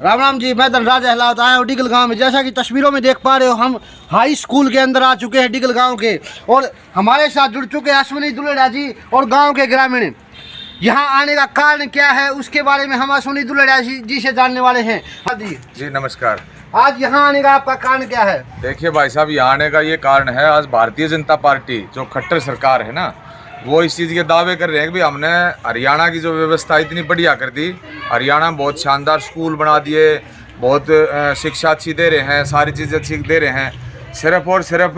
राम राम जी, मैं धनराज अहलावत आया हूँ डिगल गांव में। जैसा कि तस्वीरों में देख पा रहे हो, हम हाई स्कूल के अंदर आ चुके हैं डिगल गांव के, और हमारे साथ जुड़ चुके हैं अश्विनी दुलेड़ा जी और गांव के ग्रामीण। यहाँ आने का कारण क्या है उसके बारे में हम अश्विनी दुलेड़ा जी से जानने वाले हैं। जी नमस्कार। आज यहाँ आने का आपका कारण क्या है? देखिए भाई साहब, यहाँ आने का ये कारण है, आज भारतीय जनता पार्टी जो खट्टर सरकार है ना, वो इस चीज़ के दावे कर रहे हैं कि भाई हमने हरियाणा की जो व्यवस्था इतनी बढ़िया कर दी, हरियाणा में बहुत शानदार स्कूल बना दिए, बहुत शिक्षा अच्छी दे रहे हैं, सारी चीज़ें अच्छी दे रहे हैं। सिर्फ और सिर्फ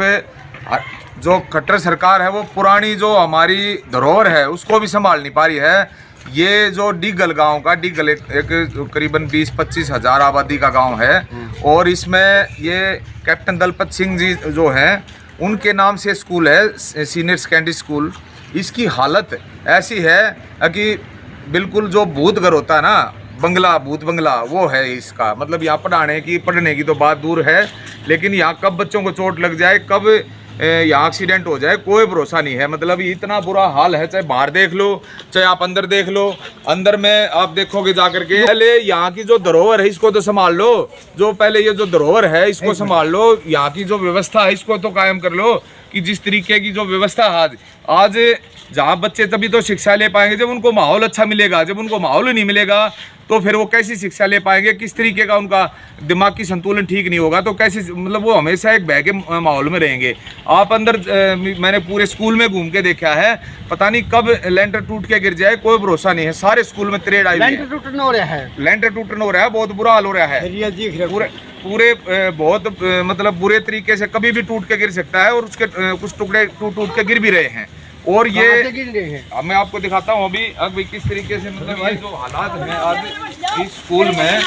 जो खट्टर सरकार है वो पुरानी जो हमारी धरोहर है उसको भी संभाल नहीं पा रही है। ये जो डिगल गांव का, डिगल एक करीबन 20-25 हज़ार आबादी का गांव है, और इसमें ये कैप्टन दलपत सिंह जी जो हैं उनके नाम से स्कूल है, सीनियर सेकेंडरी स्कूल। इसकी हालत ऐसी है कि बिल्कुल जो भूत घर होता है ना, बंगला, भूत बंगला, वो है इसका। मतलब यहाँ पढ़ने की तो बात दूर है, लेकिन यहाँ कब बच्चों को चोट लग जाए, कब यहाँ एक्सीडेंट हो जाए, कोई भरोसा नहीं है। मतलब इतना बुरा हाल है, चाहे बाहर देख लो चाहे आप अंदर देख लो। अंदर में आप देखोगे जाकर के, पहले यहाँ की जो धरोहर है इसको तो संभाल लो, जो पहले ये जो धरोहर है इसको संभाल लो, यहाँ की जो व्यवस्था है इसको तो कायम कर लो। कि जिस तरीके की जो व्यवस्था आज जहाँ बच्चे तभी तो शिक्षा ले पाएंगे जब उनको माहौल अच्छा मिलेगा। जब उनको माहौल ही नहीं मिलेगा तो फिर वो कैसी शिक्षा ले पाएंगे, किस तरीके का उनका दिमाग की संतुलन ठीक नहीं होगा तो कैसे, मतलब वो हमेशा एक बह के माहौल में रहेंगे। आप अंदर मैंने पूरे स्कूल में घूम के देखा है, पता नहीं कब लेंटर टूट के गिर जाए, कोई भरोसा नहीं है। सारे स्कूल में त्रेड़ आई हुई है, लेंटर टूटना हो रहा है, बहुत बुरा हाल हो रहा है। पूरे बहुत मतलब बुरे तरीके से कभी भी टूट के गिर सकता है, और उसके कुछ टुकड़े टूट के गिर भी रहे हैं। और ये मैं आपको दिखाता हूँ अभी किस तरीके से, मतलब ये जो हालात हैं आज इस स्कूल में,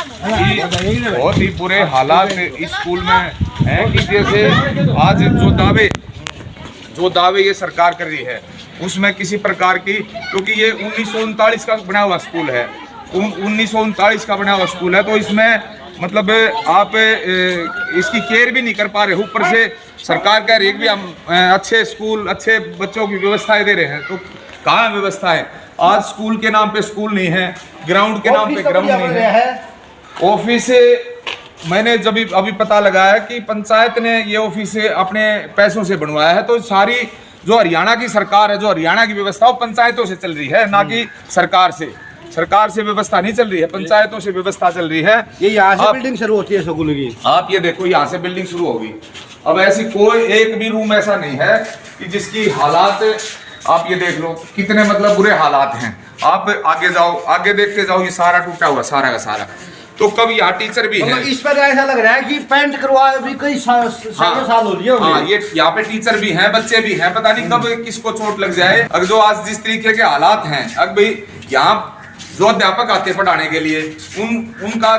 बहुत ही बुरे हालात इस स्कूल में हैं। कि जैसे आज जो दावे ये सरकार कर रही है उसमें किसी प्रकार की, क्योंकि ये 1939 का बना हुआ स्कूल है, 1939 का बना हुआ स्कूल है, तो इसमें मतलब आप इसकी केयर भी नहीं कर पा रहे। ऊपर से सरकार कह रही है कि हम अच्छे स्कूल, अच्छे बच्चों की व्यवस्थाएं दे रहे हैं, तो कहाँ व्यवस्था है? आज स्कूल के नाम पे स्कूल नहीं है, ग्राउंड के नाम पे ग्राउंड नहीं है। ऑफिस मैंने जब अभी पता लगाया कि पंचायत ने ये ऑफिस अपने पैसों से बनवाया है, तो सारी जो हरियाणा की सरकार है, जो हरियाणा की व्यवस्था वो पंचायतों से चल रही है, ना कि सरकार से व्यवस्था नहीं चल रही है, पंचायतों से व्यवस्था चल रही है। ये यहाँ से बिल्डिंग शुरू होती है स्कूल की, आप ये देखो यहाँ से बिल्डिंग शुरू होगी। अब ऐसी कोई एक भी रूम ऐसा नहीं है कि जिसकी हालात आप ये देख लो कितने मतलब बुरे हालात हैं। आप आगे जाओ, आगे देखते जाओ, ये सारा टूटा हुआ सारा का सारा। तो कब यहाँ टीचर भी है, इस पर ऐसा लग रहा है कि पेंट करवाए भी कई साल हो रही है। हाँ, ये यहाँ पे टीचर भी हैं, बच्चे भी हैं, पता नहीं कब किसको चोट लग जाए। अगर जो आज जिस तरीके के हालात हैं, अब भाई यहाँ जो अध्यापक आते हैं पढ़ाने के लिए, उनका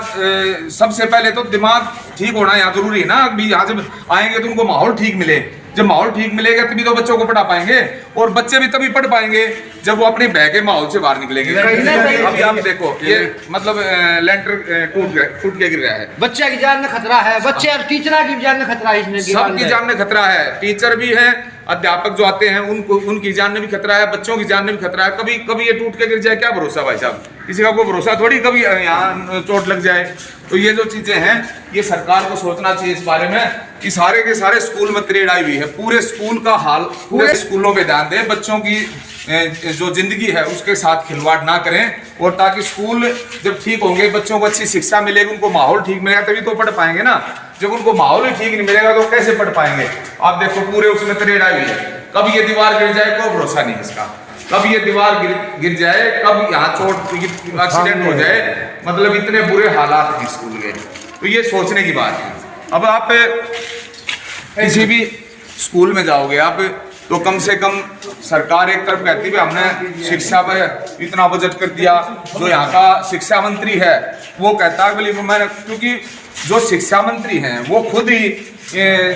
सबसे पहले तो दिमाग ठीक होना यहाँ जरूरी है ना। अभी यहाँ जब आएंगे तो उनको माहौल ठीक मिले, जब माहौल ठीक मिलेगा तभी तो बच्चों को पढ़ा पाएंगे, और बच्चे भी तभी पढ़ पाएंगे जब वो अपने बह के माहौल से बाहर निकलेंगे। अभी आप देखो ये मतलब लेंटर टूट के गिर रहा है, बच्चे की जान में खतरा है, बच्चे और टीचर की जान में खतरा है, इसमें सबकी जान में खतरा है। टीचर भी है, अध्यापक जो आते हैं उनकी जान में भी खतरा है, बच्चों की जान में भी खतरा है। कभी ये टूट के गिर जाए, क्या भरोसा भाई साहब, किसी का कोई भरोसा थोड़ी कभी यहाँ चोट लग जाए। तो ये जो चीजें हैं ये सरकार को सोचना चाहिए इस बारे में कि सारे के सारे स्कूल में त्रेड़ आई हुई है। पूरे स्कूल का हाल, पूरे स्कूलों पे ध्यान दें, बच्चों की जो जिंदगी है उसके साथ खिलवाड़ ना करें, और ताकि स्कूल जब ठीक होंगे, बच्चों को अच्छी शिक्षा मिलेगी, उनको माहौल ठीक मिलेगा तभी तो पढ़ पाएंगे ना। जब उनको माहौल ही ठीक नहीं मिलेगा तो कैसे पढ़ पाएंगे? आप देखो पूरे उसमें त्रेड़ आई हुई है, कब ये दीवार गिर जाए कोई भरोसा नहीं इसका, कब ये दीवार गिर जाए, कब यहाँ चोट एक्सीडेंट हो जाए। मतलब इतने बुरे हालात हैं स्कूल के, तो ये सोचने की बात है। अब आप किसी भी स्कूल में जाओगे आप, तो कम से कम सरकार एक तरफ कहती है हमने शिक्षा पर इतना बजट कर दिया, जो यहाँ का शिक्षा मंत्री है वो कहता है मैंने, क्योंकि जो शिक्षा मंत्री हैं वो खुद ही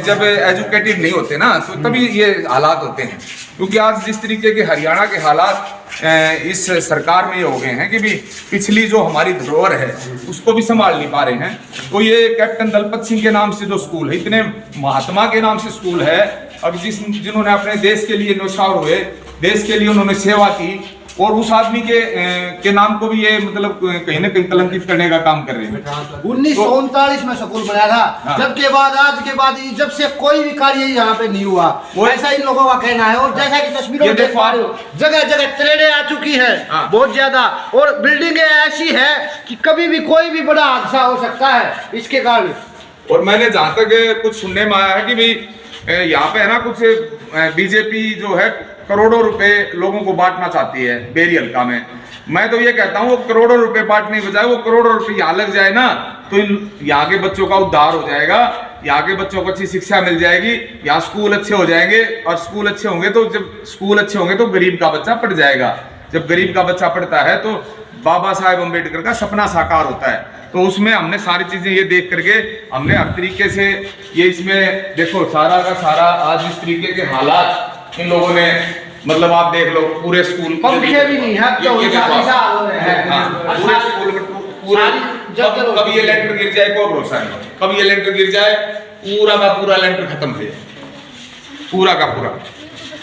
जब एजुकेटेड नहीं होते ना, तो तभी ये हालात होते हैं। क्योंकि आज जिस तरीके के हरियाणा के हालात इस सरकार में ये हो गए हैं कि भी पिछली जो हमारी धरोहर है उसको भी संभाल नहीं पा रहे हैं। तो ये कैप्टन दलपत सिंह के नाम से जो स्कूल है, इतने महात्मा के नाम से स्कूल है, अब जिन्होंने अपने देश के लिए न्यौछावर हुए, देश के लिए उन्होंने सेवा की, और उस आदमी के नाम को भी ये मतलब कहीं ना कहीं कलंकित करने का काम कर रहे हैं। 1939 में स्कूल बनाया था। हाँ। जब के बाद आज के बाद जब से कोई भी कार्य यहाँ पे नहीं हुआ, ऐसा इन लोगों का कहना है। और जैसा कि तस्वीरों में देख पा रहे हो, जगह जगह ट्रेनें आ चुकी है, हाँ। बहुत ज्यादा, और बिल्डिंगें ऐसी है कि कभी भी कोई भी बड़ा हादसा हो सकता है इसके कारण। और मैंने जहाँ तक कुछ सुनने में आया है कि भाई यहाँ पे है ना कुछ बीजेपी जो है करोड़ों रुपए लोगों को बांटना चाहती है बेरी हल्का में। मैं तो ये कहता हूँ वो करोड़ों रुपए बांटने के बजाय वो करोड़ों रुपए यहाँ लग जाए ना, तो यहाँ के बच्चों का उद्धार हो जाएगा, यहाँ के बच्चों को अच्छी शिक्षा मिल जाएगी, यहाँ स्कूल अच्छे हो जाएंगे। और स्कूल अच्छे होंगे तो जब स्कूल अच्छे होंगे तो गरीब का बच्चा पढ़ जाएगा। जब गरीब का बच्चा पढ़ता है तो बाबा साहेब अम्बेडकर का सपना साकार होता है। तो उसमें हमने सारी चीजें ये देख करके हमने हर तरीके से ये इसमें देखो सारा का सारा आज इस तरीके के हालात इन लोगों ने मतलब आप देख लो पूरे स्कूल पंखे भी नहीं है, पूरे स्कूल में पूरे कभी ये लेंटर गिर जाए कोई भरोसा नहीं, कभी ये लेंटर गिर जाए पूरा का पूरा लेंटर खत्म हो जाए, पूरा का पूरा।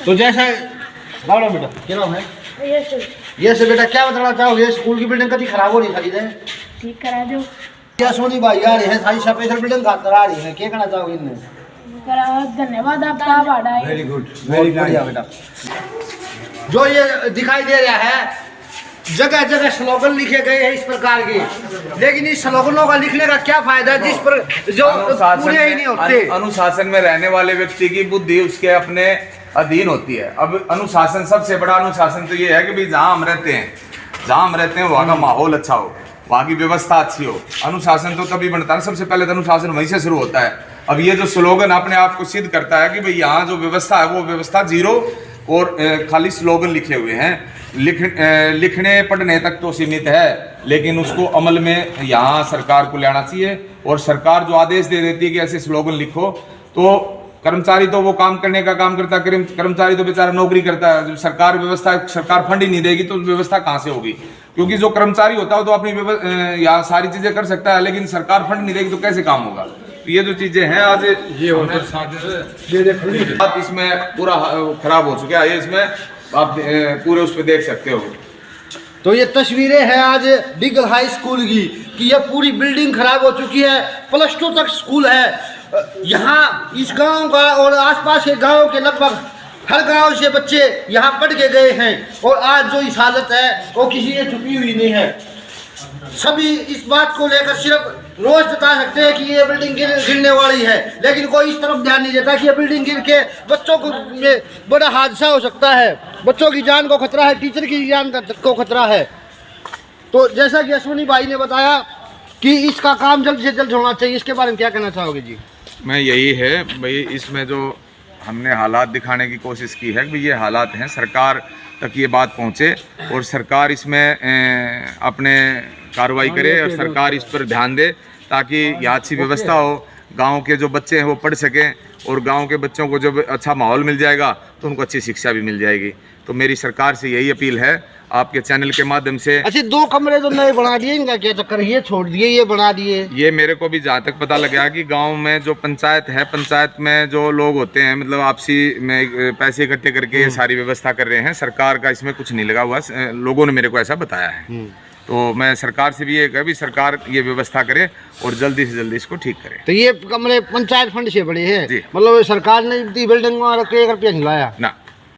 तो जैसा बेटा क्या नाम है? ये से बेटा क्या बताना चाहोगे? स्कूल की बिल्डिंग कभी खराब हो रही खरीदे ठीक करा दो। क्या सोनी भाई आ रही है सारी स्पेशल बिल्डिंग खातर आ रही है, क्या कहना चाहोगे इनमें? धन्यवाद आपका बड़ा है। वेरी गुड, वेरी बढ़िया बेटा। जो ये दिखाई दे रहा है जगह जगह स्लोगन लिखे गए हैं इस प्रकार के, लेकिन इस स्लोगनों का लिखने का क्या फायदा जिस पर जो पूरे ही नहीं होते। अनुशासन में रहने वाले व्यक्ति की बुद्धि उसके अपने अधीन होती है। अब अनुशासन सबसे बड़ा अनुशासन तो ये है कि भाई जहाँ हम रहते हैं वहाँ का माहौल अच्छा हो, वहाँ की व्यवस्था अच्छी हो। अनुशासन तो तभी बनता है, सबसे पहले तो अनुशासन वहीं से शुरू होता है। अब ये जो स्लोगन अपने आप को सिद्ध करता है कि भाई यहाँ जो व्यवस्था है वो व्यवस्था जीरो और खाली स्लोगन लिखे हुए हैं, लिखने पढ़ने तक तो सीमित है, लेकिन उसको अमल में यहाँ सरकार को लाना चाहिए। और सरकार जो आदेश दे देती है कि ऐसे स्लोगन लिखो, तो कर्मचारी तो वो काम करने का काम करता है, कर्मचारी तो बेचारा नौकरी करता है। जब सरकार व्यवस्था सरकार फंड ही नहीं देगी तो व्यवस्था कहाँ से होगी? क्योंकि जो कर्मचारी होता है वो तो अपनी यहाँ सारी चीजें कर सकता है, लेकिन सरकार फंड नहीं देगी तो कैसे काम होगा? तो ये जो चीजें हैं आज ये इसमें पूरा खराब हो चुका है, ये इसमें आप पूरे उस पर देख सकते हो। तो ये तस्वीरें हैं आज डिगल हाई स्कूल की कि ये पूरी बिल्डिंग खराब हो चुकी है, +2 तक स्कूल है। यहाँ इस गांव का और आसपास के गांव के लगभग हर गांव से बच्चे यहाँ पढ़ के गए हैं, और आज जो इस हालत है वो किसी ने छुपी हुई नहीं है। सभी इस बात को लेकर सिर्फ रोज बता सकते हैं कि ये बिल्डिंग गिरने वाली है, लेकिन कोई इस तरफ ध्यान नहीं देता कि ये बिल्डिंग गिर के बच्चों को में बड़ा हादसा हो सकता है, बच्चों की जान को खतरा है, टीचर की जान को खतरा है। तो जैसा कि अश्विनी भाई ने बताया कि इसका काम जल्द से जल्द होना चाहिए, इसके बारे में क्या कहना चाहोगे जी? मैं यही है भाई, इसमें जो हमने हालात दिखाने की कोशिश की है कि ये हालात हैं, सरकार तक ये बात पहुँचे और सरकार इसमें अपने कार्रवाई करे और सरकार इस पर ध्यान दे ताकि यहाँ अच्छी व्यवस्था हो, गांव के जो बच्चे हैं वो पढ़ सकें, और गांव के बच्चों को जब अच्छा माहौल मिल जाएगा तो उनको अच्छी शिक्षा भी मिल जाएगी। तो मेरी सरकार से यही अपील है आपके चैनल के माध्यम से। अच्छा, 2 कमरे तो नए बना दिए, इनका क्या चक्कर? ये छोड़ दिए, ये बना दिए। ये मेरे को भी जहाँ तक पता लगा कि गांव में जो पंचायत है, पंचायत में जो लोग होते हैं मतलब आपसी में पैसे इकट्ठे करके ये सारी व्यवस्था कर रहे हैं। सरकार का इसमें कुछ नहीं लगा हुआ, लोगों ने मेरे को ऐसा बताया है। तो मैं सरकार से भी ये कहा भी सरकार ये व्यवस्था करे और जल्दी से जल्दी इसको ठीक करे। तो ये कमरे पंचायत फंड से बड़े हैं, मतलब सरकार ने बिल्डिंग में 1 रुपया नहीं लाया ना।